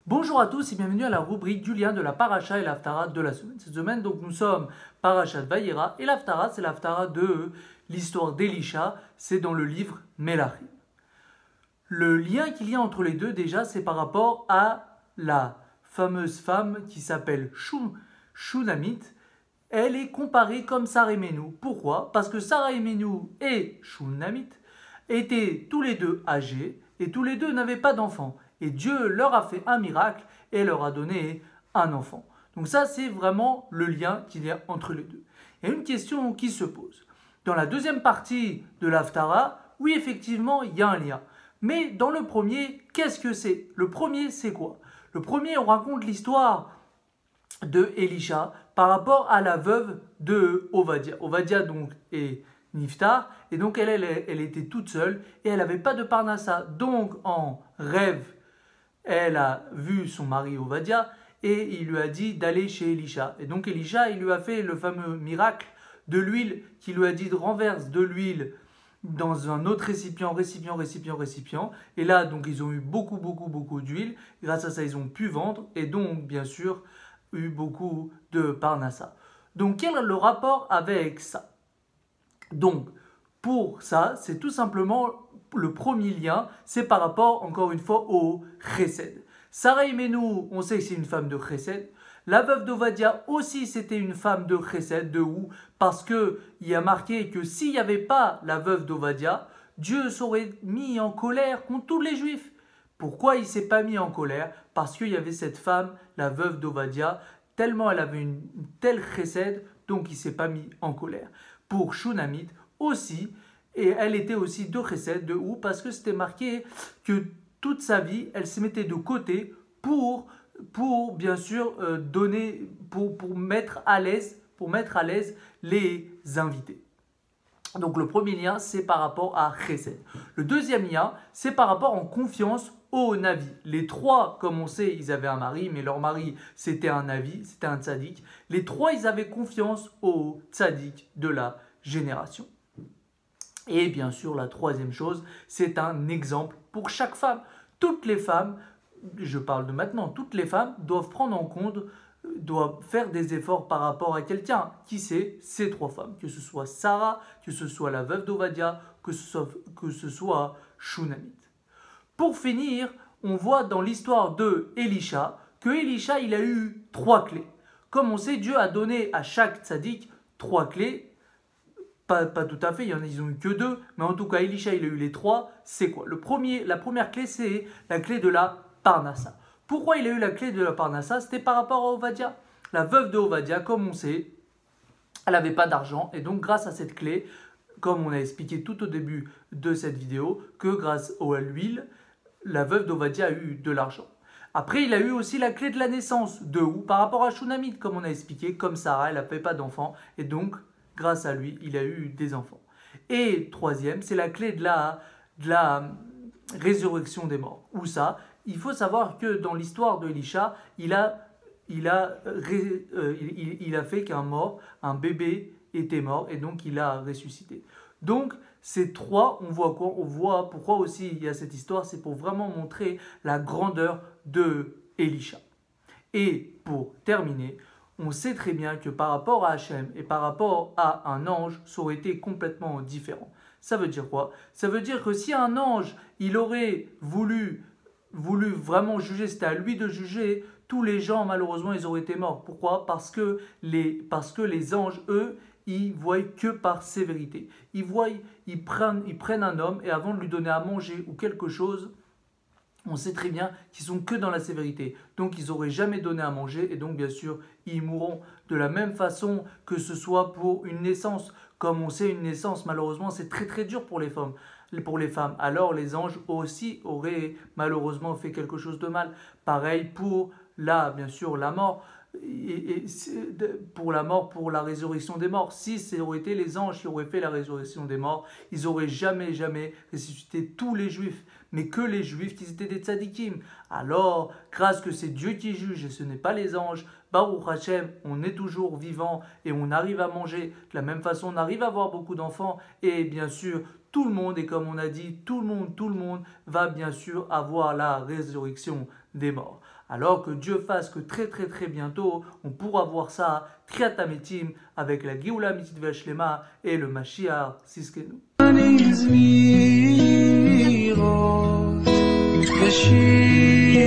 Bonjour à tous et bienvenue à la rubrique du lien de la paracha et l'Haftara de la semaine. Cette semaine, donc, nous sommes parachat Vayera et l'Haftara, c'est l'Haftara de l'histoire d'Elisha, c'est dans le livre Melachim. Le lien qu'il y a entre les deux, déjà, c'est par rapport à la fameuse femme qui s'appelle Shunamit. Elle est comparée comme Sarah et Menou. Pourquoi? Parce que Sarah et Menou et Shunamit étaient tous les deux âgés et tous les deux n'avaient pas d'enfants. Et Dieu leur a fait un miracle et leur a donné un enfant. Donc ça, c'est vraiment le lien qu'il y a entre les deux. Il y a une question qui se pose. Dans la deuxième partie de l'Haftara, oui, effectivement, il y a un lien. Mais dans le premier, qu'est-ce que c'est? Le premier, c'est quoi? Le premier, on raconte l'histoire de Elisha par rapport à la veuve de Ovadia. Ovadia, donc, est Niftar, et donc elle était toute seule, et elle n'avait pas de Parnassa. Donc, en rêve, elle a vu son mari Ovadia et il lui a dit d'aller chez Elisha. Et donc Elisha, il lui a fait le fameux miracle de l'huile qui lui a dit de renverser de l'huile dans un autre récipient. Et là, donc, ils ont eu beaucoup d'huile. Grâce à ça, ils ont pu vendre et donc, bien sûr, eu beaucoup de parnassa. Donc, quel est le rapport avec ça? Donc, pour ça, c'est tout simplement le premier lien, c'est par rapport, encore une fois, au chesed. Sarah Menou, on sait que c'est une femme de chesed. La veuve d'Ovadia aussi, c'était une femme de chesed. De où? Parce qu'il y a marqué que s'il n'y avait pas la veuve d'Ovadia, Dieu serait mis en colère contre tous les juifs. Pourquoi il ne s'est pas mis en colère? Parce qu'il y avait cette femme, la veuve d'Ovadia, tellement elle avait une telle chesed, donc il ne s'est pas mis en colère. Pour Shunamit aussi, et elle était aussi de chesed. De où? Parce que c'était marqué que toute sa vie, elle se mettait de côté pour bien sûr donner, pour mettre à l'aise les invités. Donc le premier lien, c'est par rapport à chesed. Le deuxième lien, c'est par rapport en confiance au Navi. Les trois, comme on sait, ils avaient un mari, mais leur mari, c'était un Navi, c'était un tzaddik. Les trois, ils avaient confiance au tzaddik de la génération. Et bien sûr, la troisième chose, c'est un exemple pour chaque femme. Toutes les femmes, je parle de maintenant, toutes les femmes doivent prendre en compte, doivent faire des efforts par rapport à quelqu'un. Qui c'est? Ces trois femmes. Que ce soit Sarah, que ce soit la veuve d'Ovadia, que ce soit Shunamit. Pour finir, on voit dans l'histoire de Elisha que Elisha, il a eu trois clés. Comme on sait, Dieu a donné à chaque tzaddik trois clés. Pas tout à fait, ils n'ont eu que deux, mais en tout cas, Elisha, il a eu les trois. C'est quoi? La première clé, c'est la clé de la Parnassa. Pourquoi il a eu la clé de la Parnassa? C'était par rapport à Ovadia. La veuve de Ovadia, comme on sait, elle n'avait pas d'argent, et donc grâce à cette clé, comme on a expliqué tout au début de cette vidéo, que grâce à l'huile, la veuve d'Ovadia a eu de l'argent. Après, il a eu aussi la clé de la naissance. De où? Par rapport à Shunamit, comme on a expliqué, comme Sarah, elle n'avait pas d'enfant, et donc grâce à lui, il a eu des enfants. Et troisième, c'est la clé de la résurrection des morts. Où ça? Il faut savoir que dans l'histoire de Elisha, il a fait qu'un mort, un bébé était mort, et donc il a ressuscité. Donc, ces trois, on voit quoi? On voit pourquoi aussi il y a cette histoire, c'est pour vraiment montrer la grandeur de Elisha. Et pour terminer, on sait très bien que par rapport à Hachem et par rapport à un ange, ça aurait été complètement différent. Ça veut dire quoi? Ça veut dire que si un ange, il aurait voulu vraiment juger, c'était à lui de juger, tous les gens, malheureusement, ils auraient été morts. Pourquoi? Parce que les anges, eux, ils voient que par sévérité. Ils prennent un homme et avant de lui donner à manger ou quelque chose, on sait très bien qu'ils sont que dans la sévérité. Donc ils n'auraient jamais donné à manger et donc bien sûr ils mourront. De la même façon que ce soit pour une naissance. Comme on sait, une naissance malheureusement c'est très dur pour les femmes. Alors les anges aussi auraient malheureusement fait quelque chose de mal. Pareil pour bien sûr la mort. Pour la mort, pour la résurrection des morts. Si ça aurait été les anges qui auraient fait la résurrection des morts, ils n'auraient jamais ressuscité tous les juifs, mais que les juifs qui étaient des tzadikim. Alors, grâce que c'est Dieu qui juge et ce n'est pas les anges, Baruch Hashem, on est toujours vivant et on arrive à manger. De la même façon, on arrive à avoir beaucoup d'enfants et bien sûr, tout le monde, et comme on a dit, tout le monde va bien sûr avoir la résurrection des morts. Alors que Dieu fasse que très bientôt, on pourra voir ça, Triat Hametim, avec la Géoula Amitית Ve'Shlema et le Mashiach Siskenu. Shir